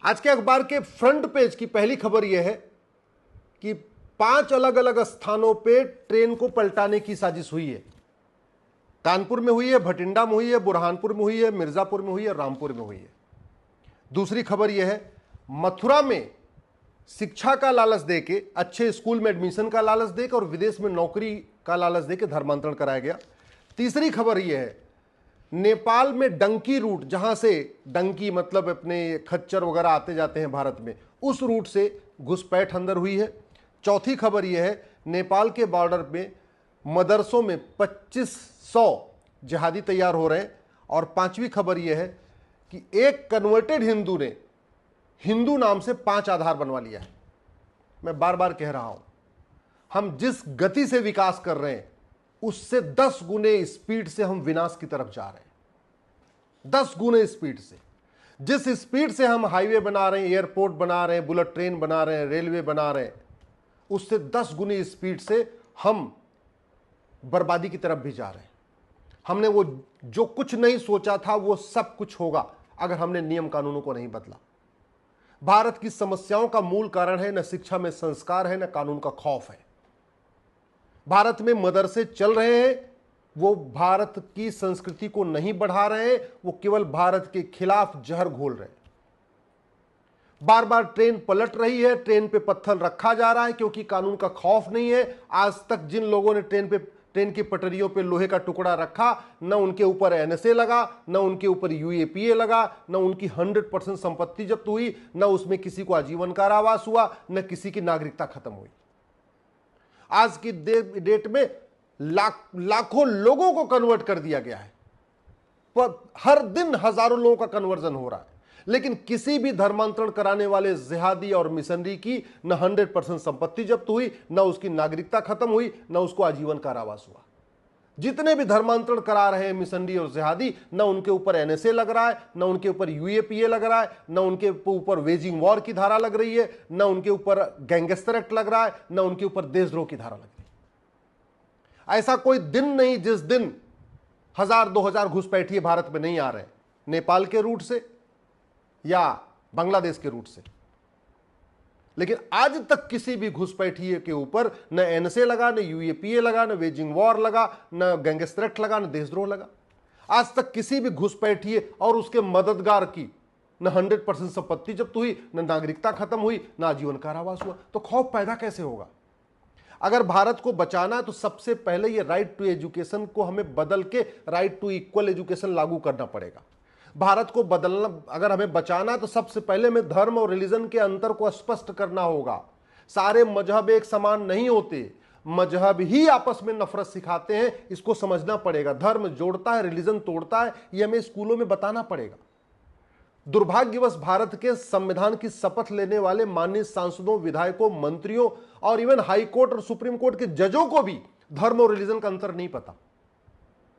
आज के अखबार के फ्रंट पेज की पहली खबर यह है कि 5 अलग अलग स्थानों पे ट्रेन को पलटाने की साजिश हुई है। कानपुर में हुई है, भटिंडा में हुई है, बुरहानपुर में हुई है, मिर्जापुर में हुई है, रामपुर में हुई है। दूसरी खबर यह है, मथुरा में शिक्षा का लालच देके, अच्छे स्कूल में एडमिशन का लालच देके और विदेश में नौकरी का लालच देके धर्मांतरण कराया गया। तीसरी खबर यह है, नेपाल में डंकी रूट, जहां से डंकी मतलब अपने खच्चर वगैरह आते जाते हैं भारत में, उस रूट से घुसपैठ अंदर हुई है। चौथी खबर यह है, नेपाल के बॉर्डर में मदरसों में 2500 जिहादी तैयार हो रहे हैं। और पांचवी खबर यह है कि एक कन्वर्टेड हिंदू ने हिंदू नाम से 5 आधार बनवा लिया है। मैं बार बार कह रहा हूं, हम जिस गति से विकास कर रहे हैं उससे 10 गुने स्पीड से हम विनाश की तरफ जा रहे हैं। 10 गुने स्पीड से, जिस स्पीड से हम हाईवे बना रहे हैं, एयरपोर्ट बना रहे हैं, बुलेट ट्रेन बना रहे हैं, रेलवे बना रहे हैं, उससे 10 गुनी स्पीड से हम बर्बादी की तरफ भी जा रहे हैं। हमने वो जो कुछ नहीं सोचा था वो सब कुछ होगा अगर हमने नियम कानूनों को नहीं बदला। भारत की समस्याओं का मूल कारण है न शिक्षा में संस्कार है, न कानून का खौफ है। भारत में मदरसे चल रहे हैं, वो भारत की संस्कृति को नहीं बढ़ा रहे हैं, वो केवल भारत के खिलाफ जहर घोल रहे हैं। बार बार ट्रेन पलट रही है, ट्रेन पे पत्थर रखा जा रहा है क्योंकि कानून का खौफ नहीं है। आज तक जिन लोगों ने ट्रेन की पटरियों पे लोहे का टुकड़ा रखा, न उनके ऊपर एनएसए लगा, न उनके ऊपर यूएपीए लगा, न उनकी 100% संपत्ति जब्त हुई, न उसमें किसी को आजीवन कारावास हुआ, न किसी की नागरिकता खत्म हुई। आज की डेट में लाखों लोगों को कन्वर्ट कर दिया गया है, पर हर दिन हजारों लोगों का कन्वर्जन हो रहा है, लेकिन किसी भी धर्मांतरण कराने वाले जिहादी और मिशनरी की न 100% संपत्ति जब्त हुई, न उसकी नागरिकता खत्म हुई, न उसको आजीवन कारावास हुआ। जितने भी धर्मांतरण करा रहे हैं मिशनरी और जिहादी, न उनके ऊपर एनएसए लग रहा है, न उनके ऊपर यूएपीए लग रहा है, न उनके ऊपर वेजिंग वॉर की धारा लग रही है, न उनके ऊपर गैंगस्टर एक्ट लग रहा है, न उनके ऊपर देशद्रोह की धारा लग रही है। ऐसा कोई दिन नहीं जिस दिन 1000-2000 घुसपैठिए भारत में नहीं आ रहे, नेपाल के रूट से या बांग्लादेश के रूट से। लेकिन आज तक किसी भी घुसपैठिए के ऊपर न एनएसए लगा, न यूएपीए लगा, न वेजिंग वॉर लगा, न गैंगस्टर एक्ट लगा, न देशद्रोह लगा। आज तक किसी भी घुसपैठिए और उसके मददगार की न 100% संपत्ति जब्त हुई, न नागरिकता खत्म हुई, न आजीवन कारावास हुआ। तो खौफ पैदा कैसे होगा? अगर भारत को बचाना है तो सबसे पहले ये राइट टू एजुकेशन को हमें बदल के राइट टू इक्वल एजुकेशन लागू करना पड़ेगा। भारत को बदलना, अगर हमें बचाना है तो सबसे पहले हमें धर्म और रिलीजन के अंतर को स्पष्ट करना होगा। सारे मजहब एक समान नहीं होते, मजहब ही आपस में नफरत सिखाते हैं, इसको समझना पड़ेगा। धर्म जोड़ता है, रिलीजन तोड़ता है, ये हमें स्कूलों में बताना पड़ेगा। दुर्भाग्यवश भारत के संविधान की शपथ लेने वाले माननीय सांसदों, विधायकों, मंत्रियों और इवन हाई कोर्ट और सुप्रीम कोर्ट के जजों को भी धर्म और रिलीजन का अंतर नहीं पता।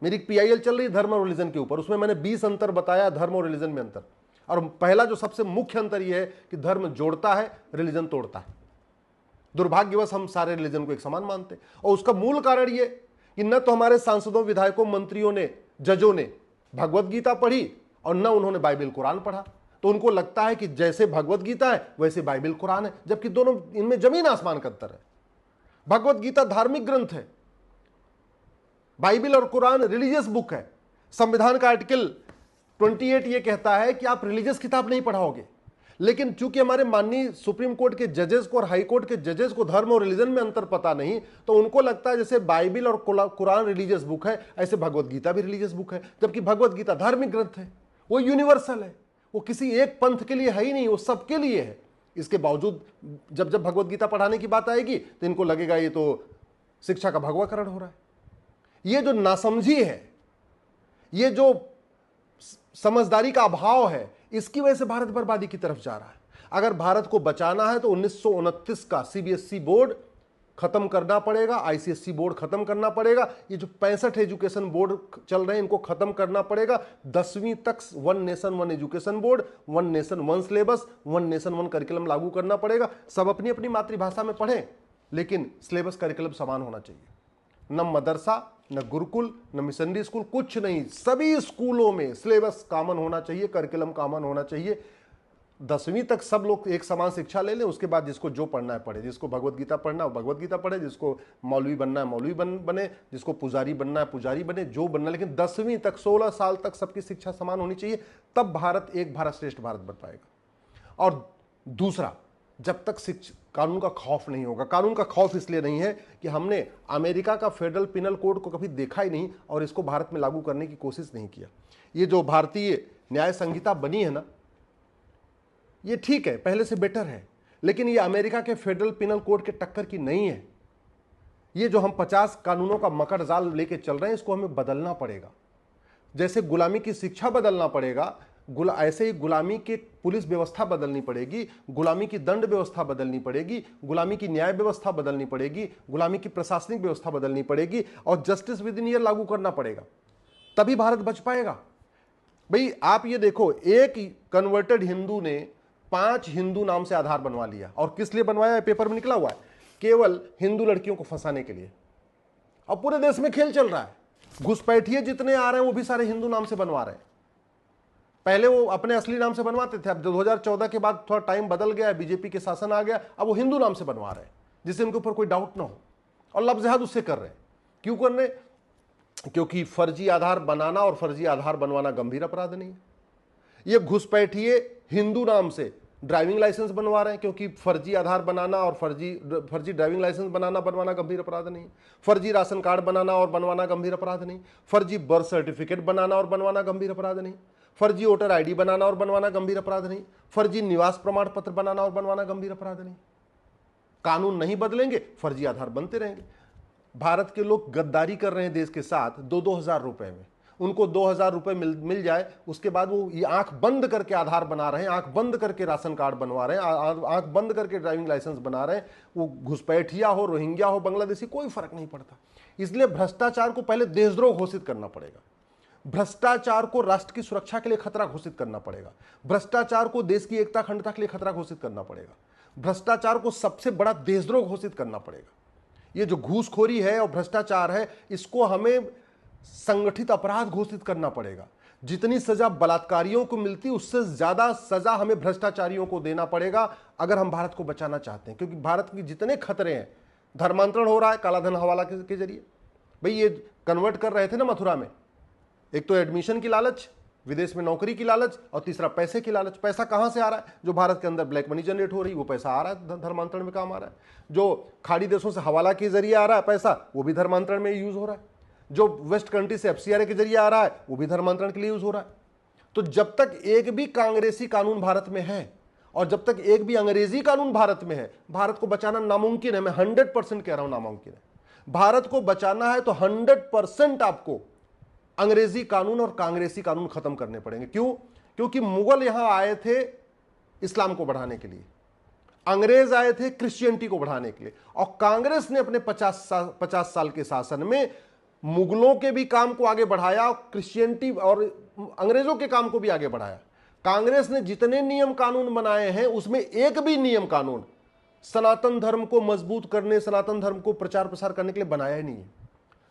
मेरी पीआईएल चल रही धर्म और रिलीजन के ऊपर, उसमें मैंने 20 अंतर बताया, धर्म और रिलीजन में अंतर। और पहला जो सबसे मुख्य अंतर यह है कि धर्म जोड़ता है, रिलीजन तोड़ता है। दुर्भाग्यवश हम सारे रिलीजन को एक समान मानते हैं, और उसका मूल कारण यह कि न तो हमारे सांसदों, विधायकों, मंत्रियों ने, जजों ने भगवत गीता पढ़ी और न उन्होंने बाइबल कुरान पढ़ा। तो उनको लगता है कि जैसे भगवत गीता है वैसे बाइबल कुरान है, जबकि दोनों, इनमें जमीन आसमान का अंतर है। भगवत गीता धार्मिक ग्रंथ है, बाइबल और कुरान रिलीजियस बुक है। संविधान का आर्टिकल 28 ये कहता है कि आप रिलीजियस किताब नहीं पढ़ाओगे। लेकिन चूंकि हमारे माननीय सुप्रीम कोर्ट के जजेस को और हाई कोर्ट के जजेस को धर्म और रिलीजन में अंतर पता नहीं, तो उनको लगता है जैसे बाइबल और कुरान रिलीजियस बुक है, ऐसे भगवत गीता भी रिलीजियस बुक है। जबकि भगवत गीता धार्मिक ग्रंथ है, वो यूनिवर्सल है, वो किसी एक पंथ के लिए है ही नहीं, वो सबके लिए है। इसके बावजूद जब जब भगवत गीता पढ़ाने की बात आएगी तो इनको लगेगा ये तो शिक्षा का भगवाकरण हो रहा है। ये जो नासमझी है, ये जो समझदारी का अभाव है, इसकी वजह से भारत बर्बादी की तरफ जा रहा है। अगर भारत को बचाना है तो 1929 का सीबीएसई बोर्ड खत्म करना पड़ेगा, आईसीएसई बोर्ड खत्म करना पड़ेगा। ये जो 65 एजुकेशन बोर्ड चल रहे हैं इनको खत्म करना पड़ेगा। 10वीं तक 1 nation 1 education board, 1 nation 1 syllabus, 1 nation 1 curriculum लागू करना पड़ेगा। सब अपनी अपनी मातृभाषा में पढ़ें, लेकिन सिलेबस करिकुलम समान होना चाहिए। न मदरसा, न गुरुकुल, न मिशनरी स्कूल, कुछ नहीं, सभी स्कूलों में सिलेबस कॉमन होना चाहिए, करिकुलम कॉमन होना चाहिए। 10वीं तक सब लोग एक समान शिक्षा ले लें, उसके बाद जिसको जो पढ़ना है पढ़े, जिसको भगवत गीता पढ़ना है भगवत गीता पढ़े, जिसको मौलवी बनना है मौलवी बने, जिसको पुजारी बनना है पुजारी बने, जो बनना है, लेकिन 10वीं तक 16 साल तक सबकी शिक्षा समान होनी चाहिए, तब भारत एक भारत श्रेष्ठ भारत बन पाएगा। और दूसरा, जब तक कानून का खौफ नहीं होगा, कानून का खौफ इसलिए नहीं है कि हमने अमेरिका का फेडरल पिनल कोड को कभी देखा ही नहीं और इसको भारत में लागू करने की कोशिश नहीं किया। ये जो भारतीय न्याय संहिता बनी है ना, ये ठीक है, पहले से बेटर है, लेकिन ये अमेरिका के फेडरल पिनल कोड के टक्कर की नहीं है। ये जो हम 50 कानूनों का मकर जाल लेके चल रहे हैं, इसको हमें बदलना पड़ेगा। जैसे गुलामी की शिक्षा बदलना पड़ेगा, ऐसे ही गुलामी की पुलिस व्यवस्था बदलनी पड़ेगी, गुलामी की दंड व्यवस्था बदलनी पड़ेगी, गुलामी की न्याय व्यवस्था बदलनी पड़ेगी, गुलामी की प्रशासनिक व्यवस्था बदलनी पड़ेगी और जस्टिस विद इन ईयर लागू करना पड़ेगा, तभी भारत बच पाएगा। भाई आप ये देखो, एक कन्वर्टेड हिंदू ने 5 हिंदू नाम से आधार बनवा लिया, और किस लिए बनवाया है पेपर में निकला हुआ है, केवल हिंदू लड़कियों को फंसाने के लिए। अब पूरे देश में खेल चल रहा है, घुसपैठिए जितने आ रहे हैं वो भी सारे हिंदू नाम से बनवा रहे हैं। पहले वो अपने असली नाम से बनवाते थे, अब 2014 के बाद थोड़ा टाइम बदल गया, बीजेपी के शासन आ गया, अब वो हिंदू नाम से बनवा रहे हैं, जिससे उनके ऊपर कोई डाउट ना हो, और लफ्ज़ उससे कर रहे हैं। क्यों कर रहे? क्योंकि फर्जी आधार बनाना और फर्जी आधार बनवाना गंभीर अपराध नहीं है। ये घुसपैठिए हिंदू नाम से ड्राइविंग लाइसेंस बनवा रहे हैं, क्योंकि फर्जी आधार बनाना और फर्जी ड्राइविंग लाइसेंस बनवाना गंभीर अपराध नहीं। फर्जी राशन कार्ड बनाना और बनवाना गंभीर अपराध नहीं। फर्जी बर्थ सर्टिफिकेट बनाना और बनवाना गंभीर अपराध नहीं। फर्जी वोटर आईडी बनाना और बनवाना गंभीर अपराध नहीं। फर्जी निवास प्रमाण पत्र बनाना और बनवाना गंभीर अपराध नहीं। कानून नहीं बदलेंगे, फर्जी आधार बनते रहेंगे। भारत के लोग गद्दारी कर रहे हैं देश के साथ 2-2 हजार रुपए में। उनको 2,000 रुपए मिल जाए, उसके बाद वो ये आंख बंद करके आधार बना रहे हैं, आंख बंद करके राशन कार्ड बनवा रहे हैं, आंख बंद करके ड्राइविंग लाइसेंस बना रहे हैं। वो घुसपैठिया हो, रोहिंग्या हो, बांग्लादेशी, कोई फर्क नहीं पड़ता। इसलिए भ्रष्टाचार को पहले देशद्रोह घोषित करना पड़ेगा। भ्रष्टाचार को राष्ट्र की सुरक्षा के लिए खतरा घोषित करना पड़ेगा। भ्रष्टाचार को देश की एकता अखंडता के लिए खतरा घोषित करना पड़ेगा। भ्रष्टाचार को सबसे बड़ा देशद्रोह घोषित करना पड़ेगा। ये जो घूसखोरी है और भ्रष्टाचार है, इसको हमें संगठित अपराध घोषित करना पड़ेगा। जितनी सजा बलात्कारियों को मिलती, उससे ज्यादा सजा हमें भ्रष्टाचारियों को देना पड़ेगा, अगर हम भारत को बचाना चाहते हैं। क्योंकि भारत के जितने खतरे हैं, धर्मांतरण हो रहा है कालाधन हवाला के जरिए। भाई ये कन्वर्ट कर रहे थे ना मथुरा में, एक तो एडमिशन की लालच, विदेश में नौकरी की लालच, और तीसरा पैसे की लालच। पैसा कहां से आ रहा है? जो भारत के अंदर ब्लैक मनी जनरेट हो रही, वो पैसा आ रहा है, धर्मांतरण में काम आ रहा है। जो खाड़ी देशों से हवाला के जरिए आ रहा है पैसा, वो भी धर्मांतरण में यूज हो रहा है। जो वेस्ट कंट्री से FCRA के जरिए आ रहा है, वो भी धर्मांतरण के लिए यूज हो रहा है। तो जब तक एक भी कांग्रेसी कानून भारत में है और जब तक एक भी अंग्रेजी कानून भारत में है, भारत को बचाना नामुमकिन है। मैं 100% कह रहा हूं नामुमकिन है। भारत को बचाना है तो 100% आपको अंग्रेजी कानून और कांग्रेसी कानून खत्म करने पड़ेंगे। क्यों? क्योंकि मुगल यहां आए थे इस्लाम को बढ़ाने के लिए, अंग्रेज आए थे क्रिश्चियनिटी को बढ़ाने के लिए, और कांग्रेस ने अपने 50 साल के शासन में मुगलों के भी काम को आगे बढ़ाया, क्रिश्चियनिटी और अंग्रेजों के काम को भी आगे बढ़ाया। कांग्रेस ने जितने नियम कानून बनाए हैं, उसमें एक भी नियम कानून सनातन धर्म को मजबूत करने, सनातन धर्म को प्रचार प्रसार करने के लिए बनाया ही नहीं है।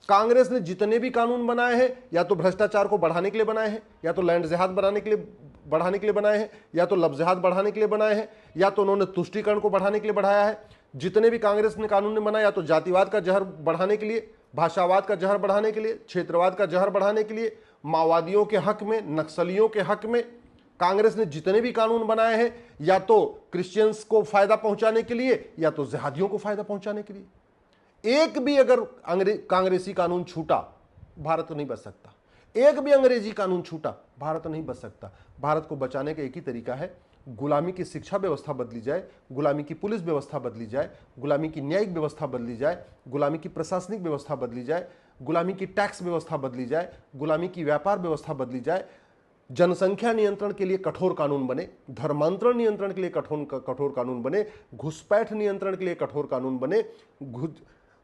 कांग्रेस ने जितने भी कानून बनाए हैं, या तो भ्रष्टाचार को बढ़ाने के लिए बनाए हैं, या तो लैंड जिहाद बढ़ाने के लिए बनाए हैं, या तो लव जिहाद बढ़ाने के लिए बनाए हैं, या तो उन्होंने तुष्टीकरण को बढ़ाने के लिए बढ़ाया है। जितने भी कांग्रेस ने कानून बनाया, या तो जातिवाद का जहर बढ़ाने के लिए, भाषावाद का जहर बढ़ाने के लिए, क्षेत्रवाद का जहर बढ़ाने के लिए, माओवादियों के हक में, नक्सलियों के हक में कांग्रेस ने जितने भी कानून बनाए हैं, या तो क्रिश्चियंस को फायदा पहुंचाने के लिए, या तो जिहादियों को फायदा पहुंचाने के लिए। एक भी अगर कांग्रेसी कानून छूटा, भारत नहीं बच सकता। एक भी अंग्रेजी कानून छूटा, भारत नहीं बच सकता। भारत को बचाने का एक ही तरीका है, गुलामी की शिक्षा व्यवस्था बदली जाए, गुलामी की पुलिस व्यवस्था बदली जाए, गुलामी की न्यायिक व्यवस्था बदली जाए, गुलामी की प्रशासनिक व्यवस्था बदली जाए, गुलामी की टैक्स व्यवस्था बदली जाए, गुलामी की व्यापार व्यवस्था बदली जाए, जनसंख्या नियंत्रण के लिए कठोर कानून बने, धर्मांतरण नियंत्रण के लिए कठोर कानून बने, घुसपैठ नियंत्रण के लिए कठोर कानून बने,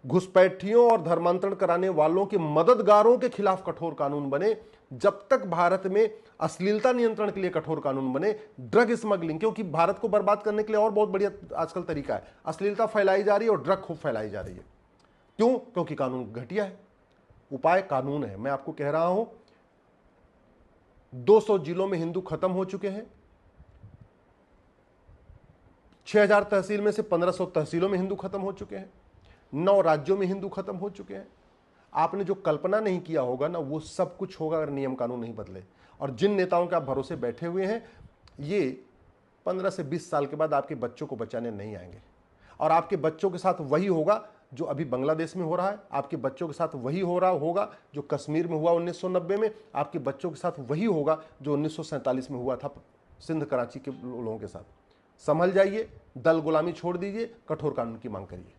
घुसपैठियों और धर्मांतरण कराने वालों के मददगारों के खिलाफ कठोर कानून बने। जब तक भारत में अश्लीलता नियंत्रण के लिए कठोर कानून बने, ड्रग स्मगलिंग, क्योंकि भारत को बर्बाद करने के लिए और बहुत बढ़िया आजकल तरीका है, अश्लीलता फैलाई जा रही है और ड्रग खूब फैलाई जा रही है। क्यों? क्योंकि कानून घटिया है। उपाय कानून है। मैं आपको कह रहा हूं, 200 जिलों में हिंदू खत्म हो चुके हैं। 6000 तहसील में से 1500 तहसीलों में हिंदू खत्म हो चुके हैं, 9 राज्यों में हिंदू खत्म हो चुके हैं। आपने जो कल्पना नहीं किया होगा ना, वो सब कुछ होगा अगर नियम कानून नहीं बदले। और जिन नेताओं के आप भरोसे बैठे हुए हैं, ये 15 से 20 साल के बाद आपके बच्चों को बचाने नहीं आएंगे। और आपके बच्चों के साथ वही होगा जो अभी बांग्लादेश में हो रहा है, आपके बच्चों के साथ वही हो रहा होगा जो कश्मीर में हुआ 1990 में, आपके बच्चों के साथ वही होगा जो 1947 में हुआ था सिंध कराची के लोगों के साथ। संभल जाइए, दल गुलामी छोड़ दीजिए, कठोर कानून की मांग करिए।